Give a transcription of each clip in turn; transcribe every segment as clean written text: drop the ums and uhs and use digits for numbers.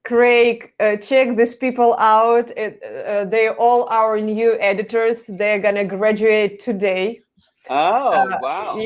Craig, check these people out. They're all our new editors. They're gonna graduate today. Oh, wow.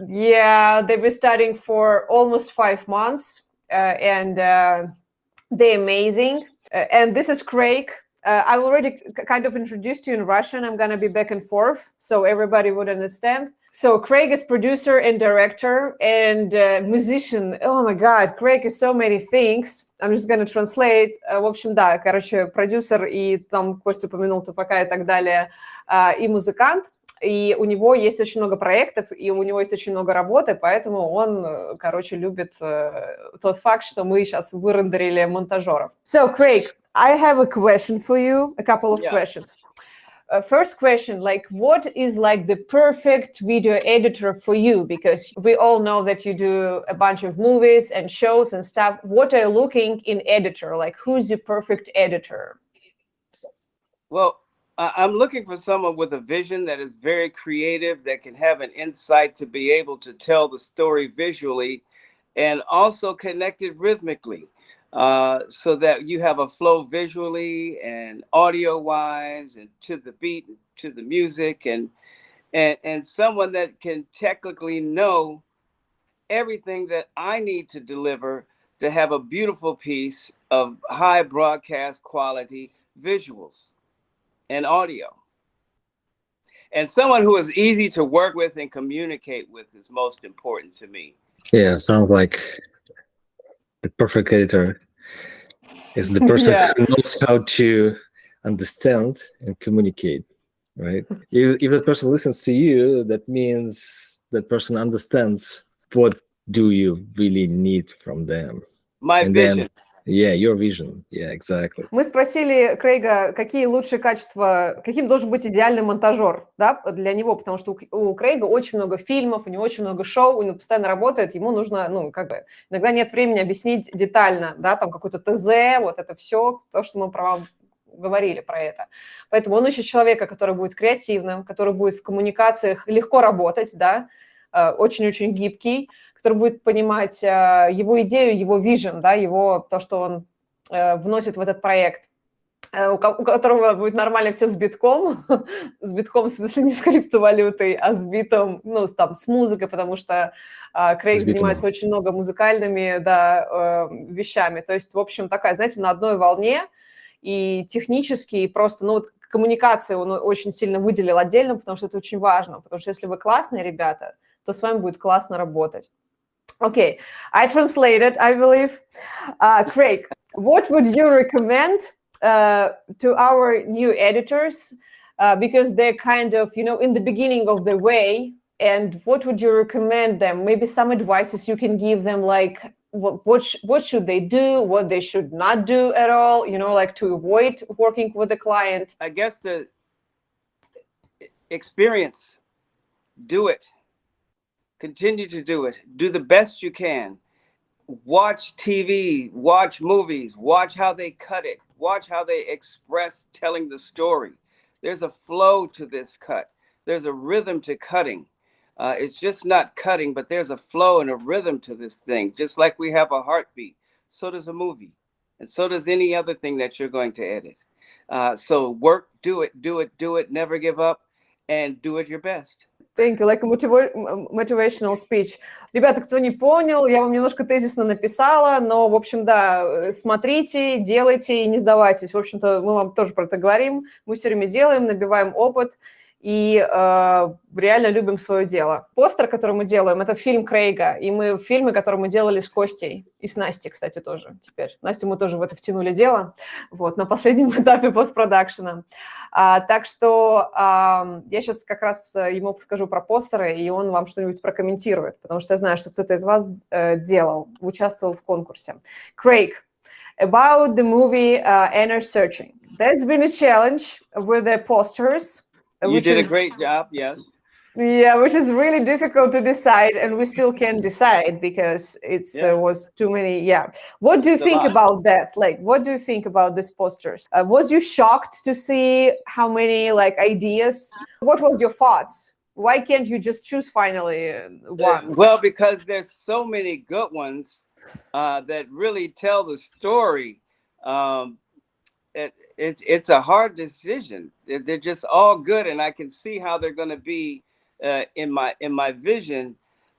Yeah, they've been studying for almost 5 months, and they're amazing. And this is Craig. I already kind of introduced you in Russian. I'm gonna be back and forth, so everybody would understand. So Craig is producer and director and musician. Oh my God, Craig is so many things. I'm just gonna translate. В общем, да, короче, продюсер и там Костя упомянул ТПК и так далее, и музыкант. И у него есть очень много проектов, и у него есть очень много работы, поэтому он, короче, любит тот факт, что мы сейчас вырендерили монтажеров. So, Craig, I have a question for you, a couple of questions. First question, like, what is like the perfect video editor for you? Because we all know that you do a bunch of movies and shows and stuff. What are you looking in editor? Like, who's your perfect editor? Well, I'm looking for someone with a vision that is very creative, that can have an insight to be able to tell the story visually and also connect it rhythmically, so that you have a flow visually and audio wise and to the beat, to the music, and someone that can technically know everything that I need to deliver to have a beautiful piece of high broadcast quality visuals and audio. And someone who is easy to work with and communicate with is most important to me. Yeah, sounds like the perfect editor is the person who knows how to understand and communicate, right? If that person listens to you, that means that person understands what do you really need from them. My vision. Then, yeah, your vision. Yeah, exactly. Мы спросили Крейга, какие лучшие качества, каким должен быть идеальный монтажер, да, для него, потому что у Крейга очень много фильмов, у него очень много шоу, он постоянно работает, ему нужно, ну, как бы, иногда нет времени объяснить детально, да, там какой-то ТЗ, вот это все, то, что мы про вам говорили про это. Поэтому он ищет человека, который будет креативным, который будет в коммуникациях легко работать, да, очень-очень гибкий, который будет понимать его идею, его vision, да, его, то, что он вносит в этот проект, у которого будет нормально все с битком в смысле не с криптовалютой, а с битом, ну, там, с музыкой, потому что Крейг занимается очень много музыкальными, да, вещами. То есть, в общем, такая, знаете, на одной волне и технически, и просто, ну, вот коммуникации он очень сильно выделил отдельно, потому что это очень важно, потому что если вы классные ребята, то с вами будет классно работать. Okay, I translated, I believe. Craig, what would you recommend to our new editors? Because they're kind of, you know, in the beginning of their way. And what would you recommend them? Maybe some advices you can give them, like what should they do, what they should not do at all, you know, like to avoid working with the client. I guess the experience, do it. Continue to do it. Do the best you can. Watch TV, watch movies, watch how they cut it, watch how they express telling the story. There's a flow to this cut. There's a rhythm to cutting. It's just not cutting, but there's a flow and a rhythm to this thing. Just like we have a heartbeat, so does a movie. And so does any other thing that you're going to edit. So work, do it, never give up, and do it your best. Thank you, like a motivational speech. Ребята, кто не понял, я вам немножко тезисно написала, но, в общем, да, смотрите, делайте и не сдавайтесь. В общем-то, мы вам тоже про это говорим. Мы все время делаем, набиваем опыт и реально любим свое дело. Постер, который мы делаем, это фильм Крейга, и мы фильмы, которые мы делали с Костей, и с Настей, кстати, тоже теперь. Настю мы тоже в это втянули дело, вот, на последнем этапе постпродакшена. Так что я сейчас как раз ему скажу про постеры, и он вам что-нибудь прокомментирует, потому что я знаю, что кто-то из вас делал, участвовал в конкурсе. Craig, about the movie Inner Searching. There's been a challenge with the posters. You did a great job, yes. Yeah, which is really difficult to decide, and we still can't decide because it's was too many. Yeah. What do you think about that? Like, what do you think about these posters? Was you shocked to see how many like ideas? What was your thoughts? Why can't you just choose finally one? Well, because there's so many good ones that really tell the story It's a hard decision. They're just all good, and I can see how they're going to be in my vision.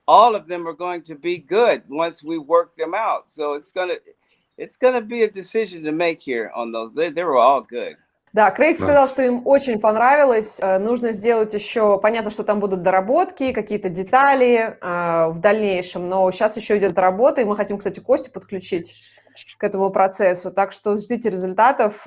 All of them are going to be good once we work them out. So it's gonna be a decision to make here on those. They were all good. Да, Крейг сказал, что им очень понравилось. Нужно сделать еще, понятно, что там будут доработки, какие-то детали в дальнейшем, но сейчас еще идет работа, и мы хотим, кстати, Костю подключить к этому процессу. Так что ждите результатов.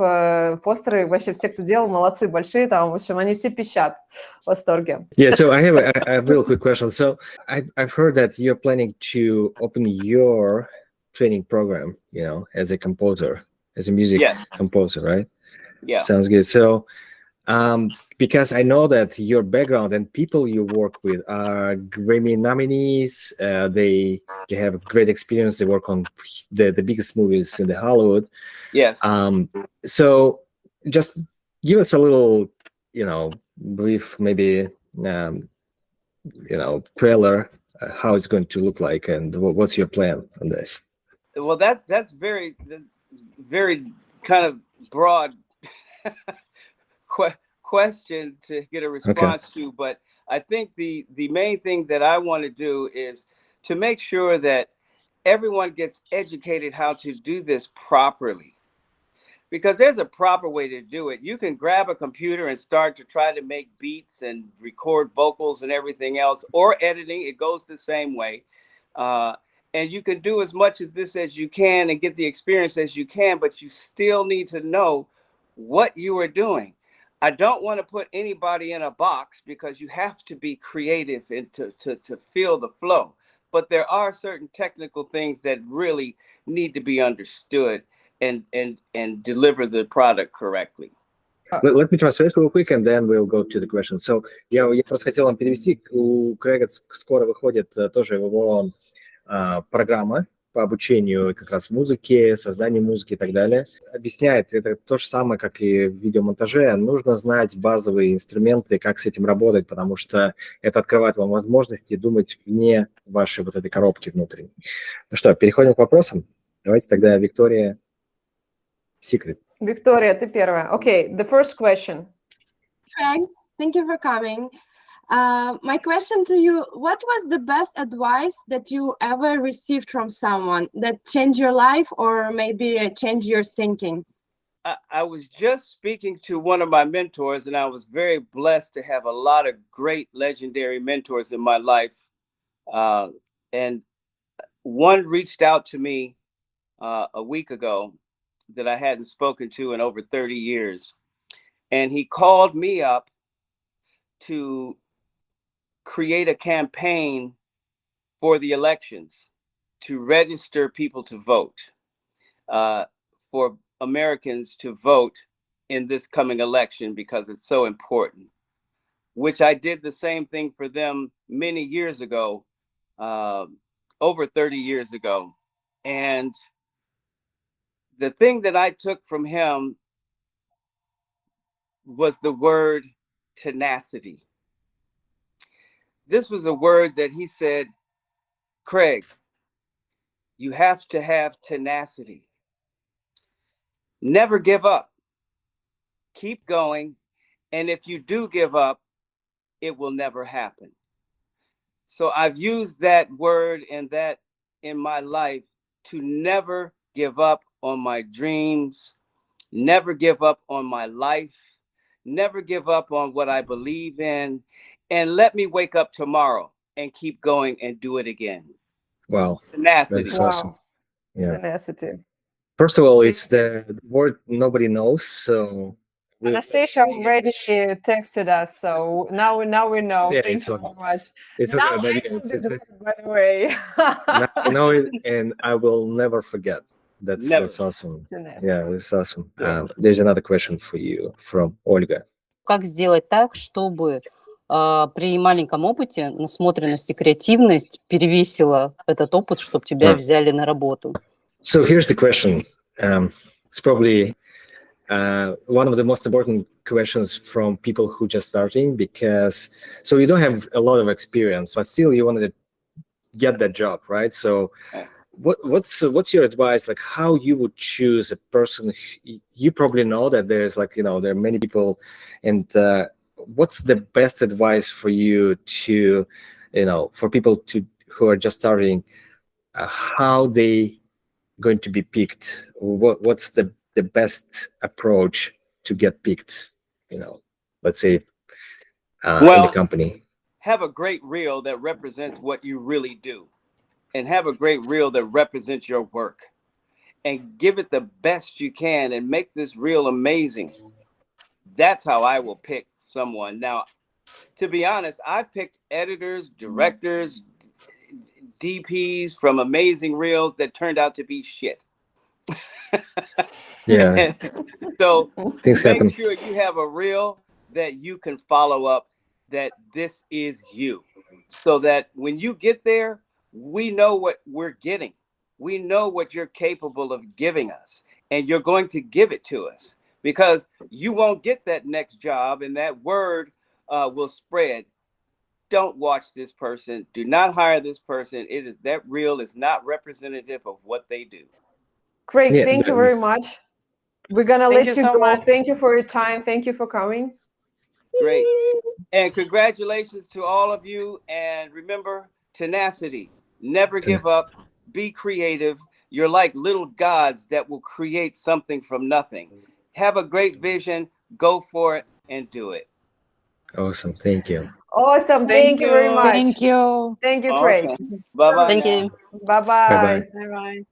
Постеры вообще все, кто делал, молодцы большие. Там, в общем, они все пищат в восторге. Yeah, so I have a real quick question. So I've heard that you're planning to open your training program, you know, as a composer, as a music composer, right? Yeah. Sounds good. So because I know that your background and people you work with are Grammy nominees, they have great experience. They work on the biggest movies in the Hollywood. Yes. So just give us a little, you know, brief, maybe, you know, trailer, how it's going to look like, and what's your plan on this? Well, that's very kind of broad question to get a response to, but I think the main thing that I want to do is to make sure that everyone gets educated how to do this properly, because there's a proper way to do it. You can grab a computer and start to try to make beats and record vocals and everything else, or editing. It goes the same way, and you can do as much of this as you can and get the experience as you can, but you still need to know what you are doing. I don't want to put anybody in a box, because you have to be creative and to feel the flow. But there are certain technical things that really need to be understood and deliver the product correctly. Let me translate real quick, and then we'll go to the question. So, я просто хотел вам перевести. У Крэга скоро выходит тоже его программа по обучению как раз музыке, созданию музыки и так далее. Объясняет, это то же самое, как и в видеомонтаже. Нужно знать базовые инструменты, как с этим работать, потому что это открывает вам возможности думать вне вашей вот этой коробки внутренней. Ну что, переходим к вопросам. Давайте тогда Виктория Secret. Виктория, ты первая. Okay, the first question. Craig, thank you for coming. My question to you, what was the best advice that you ever received from someone that changed your life or maybe changed your thinking? I was just speaking to one of my mentors, and I was very blessed to have a lot of great legendary mentors in my life. And one reached out to me a week ago that I hadn't spoken to in over 30 years. And he called me up to create a campaign for the elections to register people to vote, for Americans to vote in this coming election, because it's so important, which I did the same thing for them many years ago, over 30 years ago. And the thing that I took from him was the word tenacity. This was a word that he said, Craig, you have to have tenacity. Never give up. Keep going. And if you do give up, it will never happen. So I've used that word and that in my life to never give up on my dreams, never give up on my life, never give up on what I believe in, and let me wake up tomorrow and keep going and do it again. Wow. Tenacity. That's awesome. Yeah. Tenacity. First of all, it's the word nobody knows, so... Anastasia already texted us, so now we know. Yeah, Thank you so much. It's now okay, I know the word, by the way. Now I know it, and I will never forget. That's awesome. Tenacity. Yeah, it's awesome. There's another question for you from Ольга. Как сделать так, чтобы при маленьком опыте насмотренность и креативность перевесила этот опыт, чтобы тебя взяли на работу? So here's the question. It's probably one of the most important questions from people who just starting, because you don't have a lot of experience, but still you want to get that job, right? So what's your advice? Like how you would choose a person? You probably know that there's like, there are many people, and what's the best advice for you to, for people who are just starting, how they going to be picked? What's the best approach to get picked? Let's say in the company. Have a great reel that represents what you really do, and have a great reel that represents your work, and give it the best you can, and make this reel amazing. That's how I will pick someone. Now, to be honest, I picked editors, directors, DPs from amazing reels that turned out to be shit. Yeah. So Things make happen. sure you have a reel that you can follow up, that this is you, so that when you get there, we know what we're getting. We know what you're capable of giving us, and you're going to give it to us, because you won't get that next job, and that word will spread. Don't watch this person. Do not hire this person. That reel is not representative of what they do. Craig, Yeah, thank you very much. We're gonna Thank let you you so go. much. Thank you for your time. Thank you for coming. Great. And congratulations to all of you. And remember, tenacity. Never give up. Be creative. You're like little gods that will create something from nothing. Have a great vision. Go for it and do it. Awesome. Thank you. Awesome. Thank you very much. Thank you. Thank you, Craig. Awesome. Bye-bye. Thank now. you. Bye-bye. Bye-bye. Bye-bye.